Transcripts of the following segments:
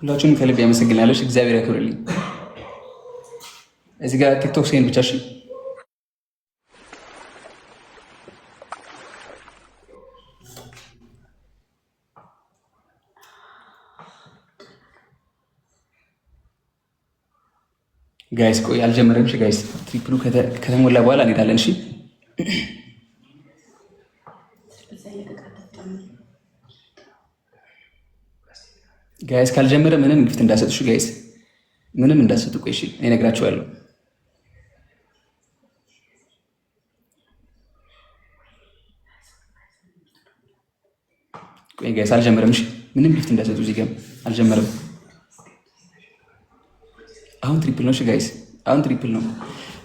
ሁላችሁም ከልብ ያመሰግናለች። እግዚአብሔር ያክብርልኝ። እዚህ ጋር ቲክቶክ ሴን ብቻ እሺ። ጋይስ ቆይ አልጀመረም። እሺ ጋይስ ትሪፕሉ ከተሞላ በኋላ እንሄዳለን። እሺ ጋይስ ካልጀመረ ምንም ግፍት እንዳሰጡ። እሺ ጋይስ ምንም እንዳሰጡ። ቆይ እሺ እኔ እነግራችኋለሁ። ቆይ ጋይስ አልጀመረም። እሺ ምንም ግፍት እንዳሰጡ። እዚህ ጋር አልጀመረም። አሁን ትሪፕል ነው። እሺ ጋይስ አሁን ትሪፕል ነው።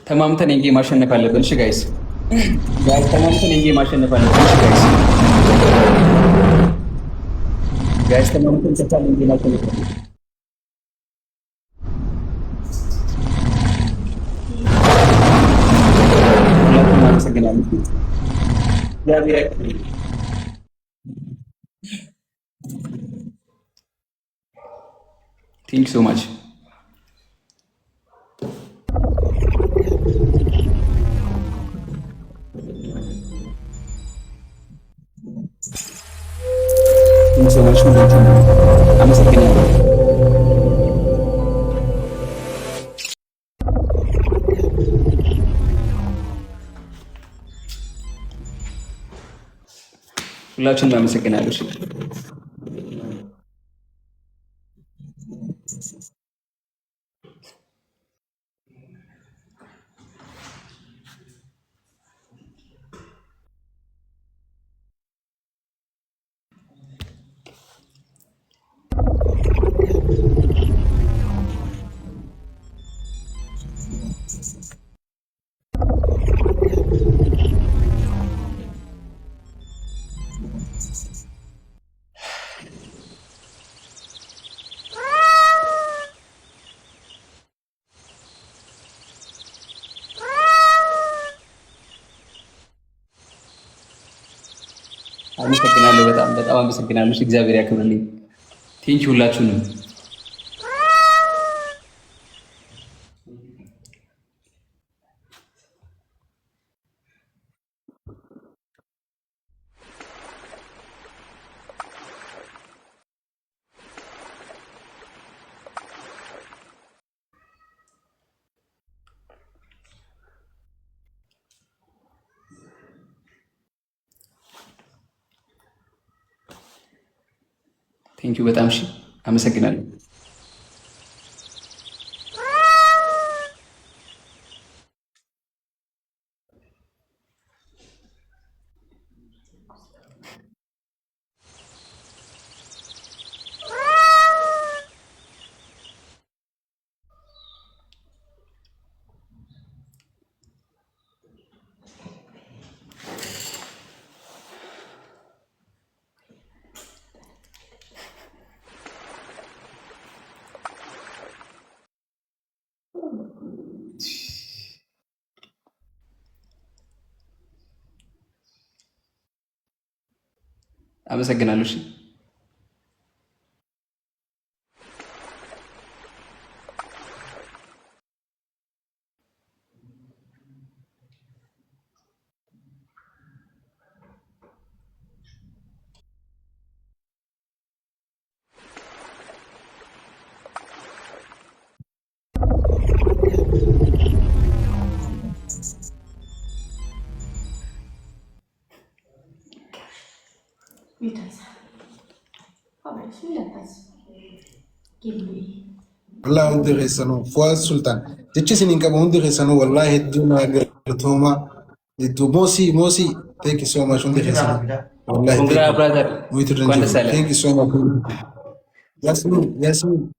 ተማምተን እንጌ ማሸነፍ አለብን። እሺ ጋይስ ተማምተን እንጌ ማሸነፍ አለብን። እሺ ጋይስ ተማምተን ተቻለ እንጌ ማሸነፍ አለብን። ሁላችሁም አመሰግናለሁ። ቴንክ ዩ ሶ ማች። ሰዎች አመሰግናለሁ። ሁላችሁም አመሰግናለሁ። አመሰግናለሁ። በጣም አመሰግናለሁ። እግዚአብሔር ያክብርልኝ። ቴንኪ ሁላችሁንም። ቴንኪው በጣም እሺ፣ አመሰግናለሁ። አመሰግናለሁ። እሺ والله hundi keessanuu Fuad Sultan jechi isiniin qabu hundi keessanuu wallahi hedduu naa galatooma hedduu Mosi thank you so much hundi keessanuu wallahi thank you so much Yasmin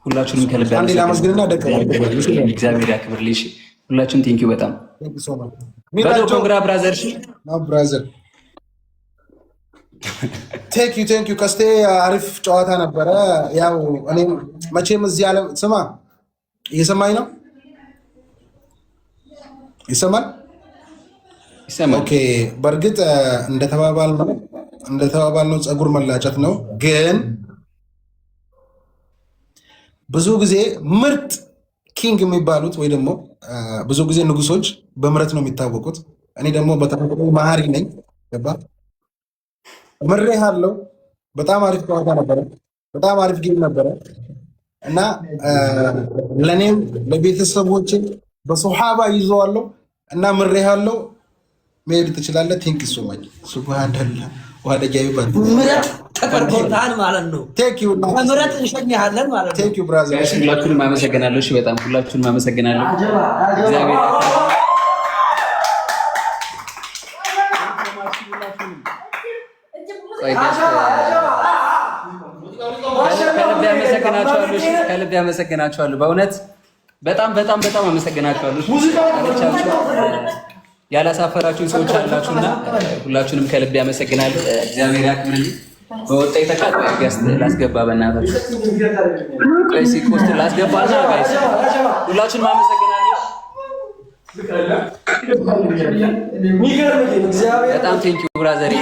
ሁላችሁንም ከልብ እግዚአብሔር ያክብርልሽ። ሁላችሁም ቴንኪው በጣም ኮንግራ ብራዘር። ብራዘር ቴንኪው ከስቴ አሪፍ ጨዋታ ነበረ። ያው እኔም መቼም እዚህ ያለ ስማ እየሰማኝ ነው ይሰማል። ኦኬ በእርግጥ እንደተባባልነው ፀጉር መላጨት ነው፣ ግን ብዙ ጊዜ ምርጥ ኪንግ የሚባሉት ወይ ደግሞ ብዙ ጊዜ ንጉሶች በምረት ነው የሚታወቁት። እኔ ደግሞ በተፈጥሮ መሀሪ ነኝ። ገባ ምሬሃለሁ። በጣም አሪፍ ጨዋታ ነበረ፣ በጣም አሪፍ ጌም ነበረ እና ለእኔም ለቤተሰቦቼ በሶሓባ ይዘዋለሁ እና ምሬሃለሁ። መሄድ ትችላለህ። ቲንክ ሶማች ሱብሃንአላህ ወደጃዩ ባል ምረት ተቀርቆታል ማለት ነው። ቴንኪው ምረት እንሸኛለን ማለት ነው። ቴንኪው ብራዘር። ሁላችሁንም አመሰግናለሁ። እሺ በጣም ሁላችሁንም አመሰግናለሁ። እግዚአብሔር ከልብ ያመሰግናችኋለሁ። በእውነት በጣም በጣም በጣም አመሰግናችኋለሁ። ያላሳፈራችሁን ሰዎች አላችሁና ሁላችሁንም ከልብ ያመሰግናለሁ። እግዚአብሔር ያክብርልኝ። በወጣ የተካለ ጋስ ላስገባ በእናታችሁ ቀይሲ ኮስት ላስገባና ጋይስ ሁላችሁንም አመሰግናለሁ። በጣም ቴንኪው ብራዘር።